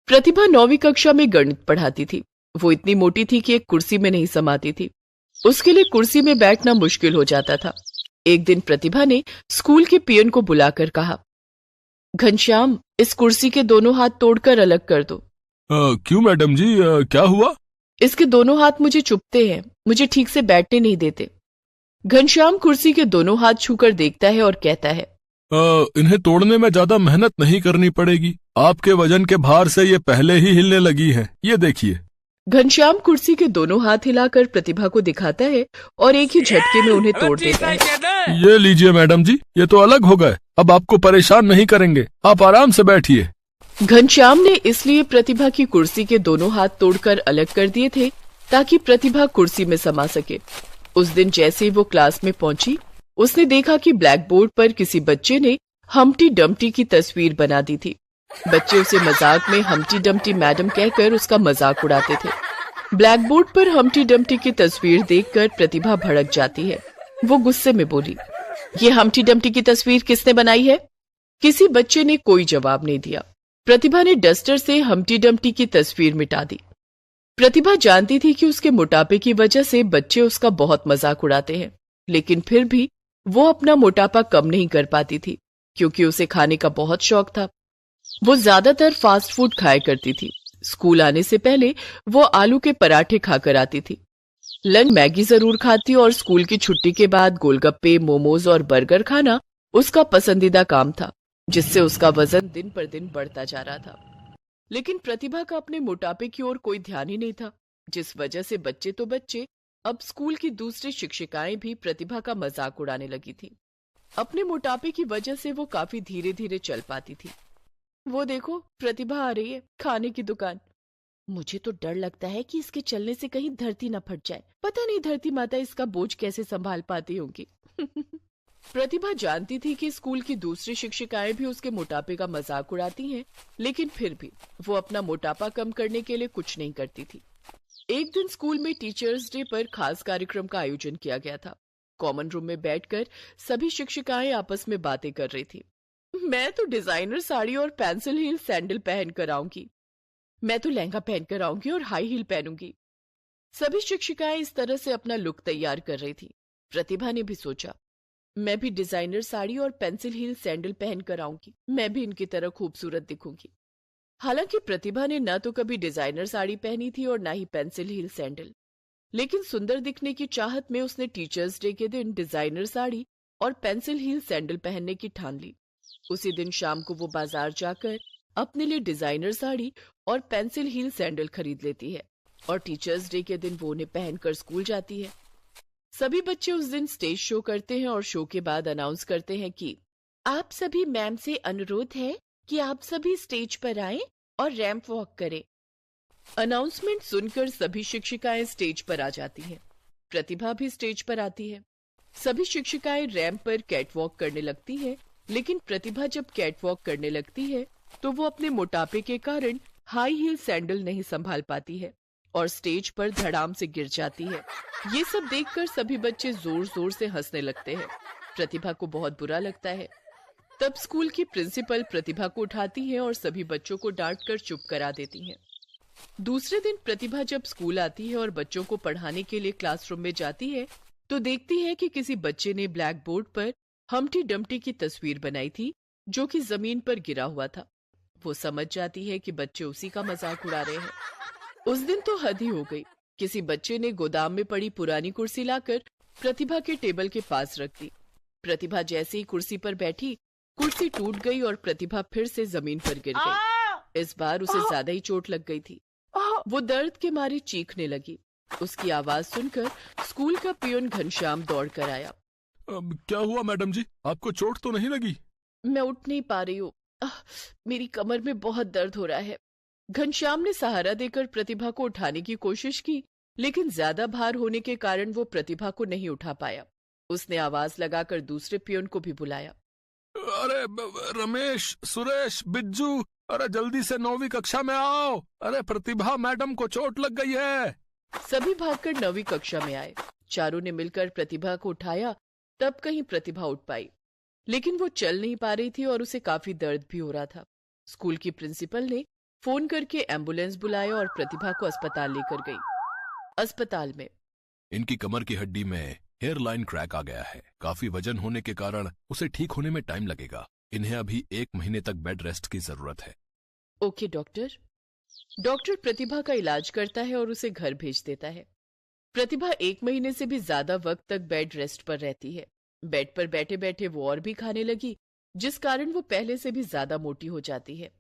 प्रतिभा 9वीं कक्षा में गणित पढ़ाती थी। वो इतनी मोटी थी कि एक कुर्सी में नहीं समाती थी। उसके लिए कुर्सी में बैठना मुश्किल हो जाता था। एक दिन प्रतिभा ने स्कूल के पियन को बुलाकर कहा, घनश्याम, इस कुर्सी के दोनों हाथ तोड़कर अलग कर दो। क्यों मैडम जी, क्या हुआ? इसके दोनों हाथ मुझे चुभते हैं, मुझे ठीक से बैठने नहीं देते। घनश्याम कुर्सी के दोनों हाथ छूकर देखता है और कहता है, इन्हें तोड़ने में ज्यादा मेहनत नहीं करनी पड़ेगी। आपके वजन के भार से ये पहले ही हिलने लगी है, ये देखिए। घनश्याम कुर्सी के दोनों हाथ हिलाकर प्रतिभा को दिखाता है और एक ही झटके में उन्हें तोड़ देता है। ये लीजिए मैडम जी, ये तो अलग हो गए। अब आपको परेशान नहीं करेंगे, आप आराम से बैठिए। घनश्याम ने इसलिए प्रतिभा की कुर्सी के दोनों हाथ तोड़कर अलग कर दिए थे ताकि प्रतिभा कुर्सी में समा सके। उस दिन जैसे ही वो क्लास में पहुंची, उसने देखा कि ब्लैक बोर्ड पर किसी बच्चे ने हम्टी डम्टी की तस्वीर बना दी थी। बच्चे उसे मजाक में हम्टी डम्टी मैडम कहकर उसका मजाक उड़ाते थे। ब्लैक बोर्ड पर हम्टी डम्टी की तस्वीर देखकर प्रतिभा भड़क जाती है। वो गुस्से में बोली, ये हम्टी डम्टी की तस्वीर किसने बनाई है? किसी बच्चे ने कोई जवाब नहीं दिया। प्रतिभा ने डस्टर से हम्टी डम्टी की तस्वीर मिटा दी। प्रतिभा जानती थी कि उसके मोटापे की वजह से बच्चे उसका बहुत मजाक उड़ाते हैं, लेकिन फिर भी वो अपना मोटापा कम नहीं कर पाती थी क्योंकि उसे खाने का बहुत शौक था। वो ज्यादातर फास्ट फूड खाया करती थी। स्कूल आने से पहले वो आलू के पराठे खाकर आती थी। लंच मैगी जरूर खाती और स्कूल की छुट्टी के बाद गोलगप्पे, मोमोज और बर्गर खाना उसका पसंदीदा काम था, जिससे उसका वजन दिन पर दिन बढ़ता जा रहा था। लेकिन प्रतिभा का अपने मोटापे की ओर कोई ध्यान ही नहीं था, जिस वजह से बच्चे तो बच्चे, अब स्कूल की दूसरी शिक्षिकाएं भी प्रतिभा का मजाक उड़ाने लगी थी। अपने मोटापे की वजह से वो काफी धीरे धीरे चल पाती थी। वो देखो, प्रतिभा आ रही है, खाने की दुकान। मुझे तो डर लगता है कि इसके चलने से कहीं धरती न फट जाए। पता नहीं धरती माता इसका बोझ कैसे संभाल पाती होंगी। प्रतिभा जानती थी कि स्कूल की दूसरी शिक्षिकाएं भी उसके मोटापे का मजाक उड़ाती हैं, लेकिन फिर भी वो अपना मोटापा कम करने के लिए कुछ नहीं करती थी। एक दिन स्कूल में टीचर्स डे पर खास कार्यक्रम का आयोजन किया गया था। कॉमन रूम में बैठकर सभी शिक्षिकाएं आपस में बातें कर रही थी। मैं तो डिजाइनर साड़ी और पेंसिल हील सैंडल पहन कर आऊंगी। मैं तो लहंगा पहन कर आऊंगी और हाई हील पहनूंगी। सभी शिक्षिकाएं इस तरह से अपना लुक तैयार कर रही थी। प्रतिभा ने भी सोचा, मैं भी डिजाइनर साड़ी और पेंसिल हील सैंडल पहन कर आऊंगी, मैं भी इनकी तरह खूबसूरत दिखूंगी। हालांकि प्रतिभा ने न तो कभी डिजाइनर साड़ी पहनी थी और न ही पेंसिल हील सैंडल, लेकिन सुंदर दिखने की चाहत में उसने टीचर्स डे के दिन डिजाइनर साड़ी और पेंसिल हील सैंडल पहनने की ठान ली। उसी दिन शाम को वो बाजार जाकर अपने लिए डिजाइनर साड़ी और पेंसिल हील सैंडल खरीद लेती है और टीचर्स डे के दिन वो उन्हें पहनकर स्कूल जाती है। सभी बच्चे उस दिन स्टेज शो करते हैं और शो के बाद अनाउंस करते हैं कि आप सभी मैम से अनुरोध है कि आप सभी स्टेज पर आएं और रैंप वॉक करें। अनाउंसमेंट सुनकर सभी शिक्षिकाएं स्टेज पर आ जाती हैं। प्रतिभा भी स्टेज पर आती है। सभी शिक्षिकाएं रैंप पर कैटवॉक करने लगती हैं, लेकिन प्रतिभा जब कैटवॉक करने लगती है तो वो अपने मोटापे के कारण हाई हील सैंडल नहीं संभाल पाती है और स्टेज पर धड़ाम से गिर जाती है। ये सब देखकर सभी बच्चे जोर जोर से हंसने लगते हैं। प्रतिभा को बहुत बुरा लगता है। तब स्कूल की प्रिंसिपल प्रतिभा को उठाती है और सभी बच्चों को डांटकर चुप करा देती हैं। दूसरे दिन प्रतिभा जब स्कूल आती है और बच्चों को पढ़ाने के लिए क्लासरूम में जाती है तो देखती है कि किसी बच्चे ने ब्लैक बोर्ड पर हम्टी डम्टी की तस्वीर बनाई थी, जो कि जमीन पर गिरा हुआ था। वो समझ जाती है कि बच्चे उसी का मजाक उड़ा रहे हैं। उस दिन तो हद ही हो गई। किसी बच्चे ने गोदाम में पड़ी पुरानी कुर्सी लाकर प्रतिभा के टेबल के पास रख दी। प्रतिभा जैसे ही कुर्सी पर बैठी, कुर्सी टूट गई और प्रतिभा फिर से जमीन पर गिर गई। इस बार उसे ज्यादा ही चोट लग गई थी। वो दर्द के मारे चीखने लगी। उसकी आवाज सुनकर स्कूल का पियोन घनश्याम दौड़ कर आया। क्या हुआ मैडम जी, आपको चोट तो नहीं लगी? मैं उठ नहीं पा रही हूँ, मेरी कमर में बहुत दर्द हो रहा है। घनश्याम ने सहारा देकर प्रतिभा को उठाने की कोशिश की, लेकिन ज्यादा भार होने के कारण वो प्रतिभा को नहीं उठा पाया। उसने आवाज लगाकर दूसरे पियोन को भी बुलाया। अरे रमेश, सुरेश, बिज्जू, अरे जल्दी से 9वीं कक्षा में आओ। अरे प्रतिभा मैडम को चोट लग गई है। सभी भागकर 9वीं कक्षा में आए। चारों ने मिलकर प्रतिभा को उठाया, तब कहीं प्रतिभा उठ पाई, लेकिन वो चल नहीं पा रही थी और उसे काफी दर्द भी हो रहा था। स्कूल की प्रिंसिपल ने फोन करके एम्बुलेंस बुलाया और प्रतिभा को अस्पताल लेकर गई। अस्पताल में इनकी कमर की हड्डी में हेयर लाइन क्रैक आ गया है। काफी वजन होने के कारण उसे ठीक होने में टाइम लगेगा। इन्हें अभी 1 महीने तक बेड रेस्ट की जरूरत है। Okay doctor. डॉक्टर प्रतिभा का इलाज करता है और उसे घर भेज देता है। प्रतिभा 1 महीने से भी ज्यादा वक्त तक बेड रेस्ट पर रहती है। बेड पर बैठे बैठे वो और भी खाने लगी, जिस कारण वो पहले से भी ज्यादा मोटी हो जाती है।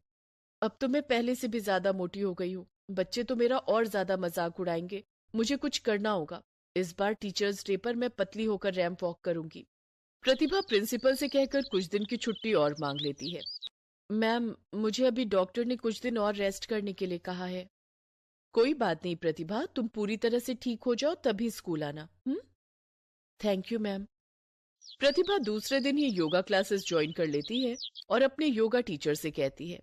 अब तो मैं पहले से भी ज्यादा मोटी हो गई हूँ। बच्चे तो मेरा और ज्यादा मजाक उड़ाएंगे। मुझे कुछ करना होगा। इस बार टीचर्स डे पर मैं पतली होकर रैंप वॉक करूंगी। प्रतिभा प्रिंसिपल से कहकर कुछ दिन की छुट्टी और मांग लेती है। मैम, मुझे अभी डॉक्टर ने कुछ दिन और रेस्ट करने के लिए कहा है। कोई बात नहीं प्रतिभा, तुम पूरी तरह से ठीक हो जाओ तभी स्कूल आना। Thank you ma'am. प्रतिभा दूसरे दिन ही योगा क्लासेस ज्वाइन कर लेती है और अपने योगा टीचर से कहती है,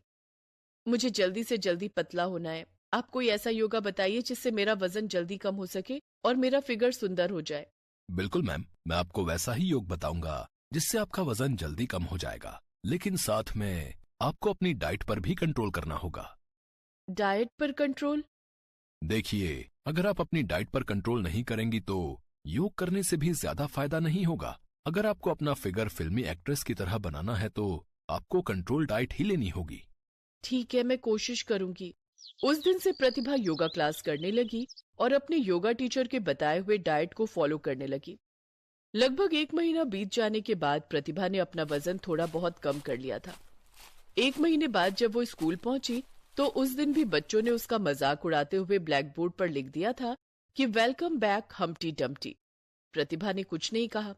मुझे जल्दी से जल्दी पतला होना है। आप कोई ऐसा योगा बताइए जिससे मेरा वजन जल्दी कम हो सके और मेरा फिगर सुंदर हो जाए। बिल्कुल मैम, मैं आपको वैसा ही योग बताऊंगा जिससे आपका वजन जल्दी कम हो जाएगा, लेकिन साथ में आपको अपनी डाइट पर भी कंट्रोल करना होगा। डाइट पर कंट्रोल? देखिए, अगर आप अपनी डाइट पर कंट्रोल नहीं करेंगी तो योग करने से भी ज्यादा फायदा नहीं होगा। अगर आपको अपना फिगर फिल्मी एक्ट्रेस की तरह बनाना है तो आपको कंट्रोल डाइट ही लेनी होगी। ठीक है, मैं कोशिश करूंगी। उस दिन से प्रतिभा योगा क्लास करने लगी और अपने योगा टीचर के बताए हुए डाइट को फॉलो करने लगी। लगभग 1 महीना बीत जाने के बाद प्रतिभा ने अपना वजन थोड़ा बहुत कम कर लिया था। 1 महीने बाद जब वो स्कूल पहुंची तो उस दिन भी बच्चों ने उसका मजाक उड़ाते हुए ब्लैक बोर्ड पर लिख दिया था कि वेलकम बैक हम्टी डम्टी। प्रतिभा ने कुछ नहीं कहा,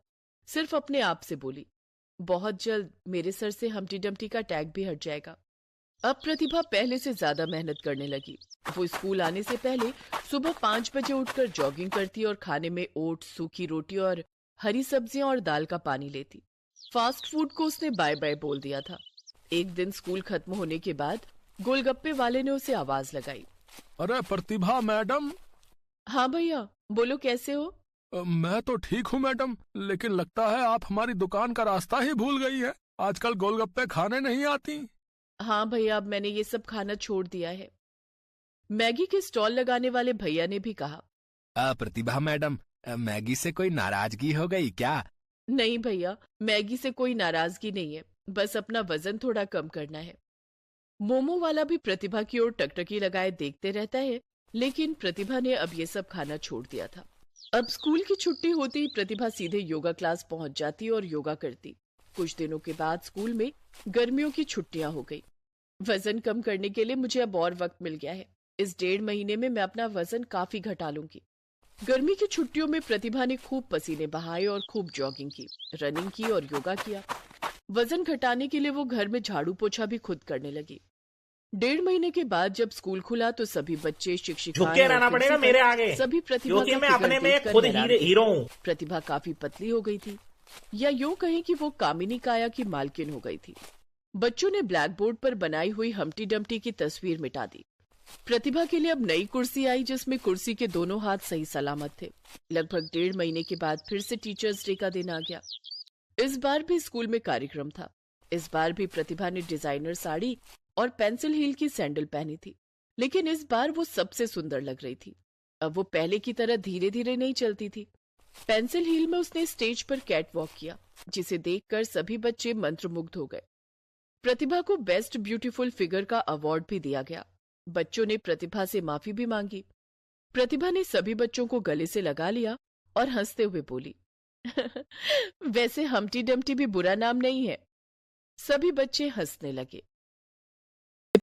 सिर्फ अपने आप से बोली, बहुत जल्द मेरे सर से हम्टी डम्टी का टैग भी हट जाएगा। अब प्रतिभा पहले से ज्यादा मेहनत करने लगी। वो स्कूल आने से पहले सुबह 5 बजे उठकर जॉगिंग करती और खाने में ओट्स, सूखी रोटी और हरी सब्जियां और दाल का पानी लेती। फास्ट फूड को उसने बाय बाय बोल दिया था। एक दिन स्कूल खत्म होने के बाद गोलगप्पे वाले ने उसे आवाज लगाई। अरे प्रतिभा मैडम। हाँ भैया, बोलो कैसे हो? मैं तो ठीक हूँ मैडम, लेकिन लगता है आप हमारी दुकान का रास्ता ही भूल गई है। आजकल गोलगप्पे खाने नहीं आती। हाँ भैया, अब मैंने ये सब खाना छोड़ दिया है। मैगी के स्टॉल लगाने वाले भैया ने भी कहा। प्रतिभा मैडम, मैगी से कोई नाराजगी हो गई क्या? नहीं भैया, मैगी से कोई नाराजगी नहीं है, बस अपना वजन थोड़ा कम करना है। मोमो वाला भी प्रतिभा की ओर टकटकी लगाए देखते रहता है, लेकिन प्रतिभा ने अब ये सब खाना छोड़ दिया था। अब स्कूल की छुट्टी होते ही प्रतिभा सीधे योगा क्लास पहुंच जाती और योगा करती। कुछ दिनों के बाद स्कूल में गर्मियों की छुट्टियां हो गई। वजन कम करने के लिए मुझे अब और वक्त मिल गया है। इस 1.5 महीने में मैं अपना वजन काफी घटा लूंगी। गर्मी की छुट्टियों में प्रतिभा ने खूब पसीने बहाए और खूब जॉगिंग की, रनिंग की और योगा किया। वजन घटाने के लिए वो घर में झाड़ू पोछा भी खुद करने लगी। 1.5 महीने के बाद जब स्कूल खुला तो सभी बच्चे, शिक्षिकाएं रहना पड़ेगा मेरे आगे, सभी प्रतिभा क्योंकि मैं अपने में खुद हीरो हूँ। प्रतिभा काफी पतली हो गई थी, या यूं कहें कि वो कामिनी काया की मालकिन हो गई थी। बच्चों ने ब्लैक बोर्ड पर बनाई हुई हम्टी डम्टी की तस्वीर मिटा दी। प्रतिभा के लिए अब नई कुर्सी आई जिसमें कुर्सी के दोनों हाथ सही सलामत थे। लगभग 1.5 महीने के बाद फिर से टीचर्स डे का दिन आ गया। इस बार भी स्कूल में कार्यक्रम था। इस बार भी प्रतिभा ने डिजाइनर साड़ी और पेंसिल हील की सैंडल पहनी थी, लेकिन इस बार वो सबसे सुंदर लग रही थी। अब वो पहले की तरह धीरे धीरे नहीं चलती थी। पेंसिल हील में उसने स्टेज पर कैट वॉक किया, जिसे देखकर सभी बच्चे मंत्रमुग्ध हो गए। प्रतिभा को बेस्ट ब्यूटीफुल फिगर का अवार्ड भी दिया गया। बच्चों ने प्रतिभा से माफी भी मांगी। प्रतिभा ने सभी बच्चों को गले से लगा लिया और हंसते हुए बोली, वैसे हम्टी डम्टी भी बुरा नाम नहीं है। सभी बच्चे हंसने लगे।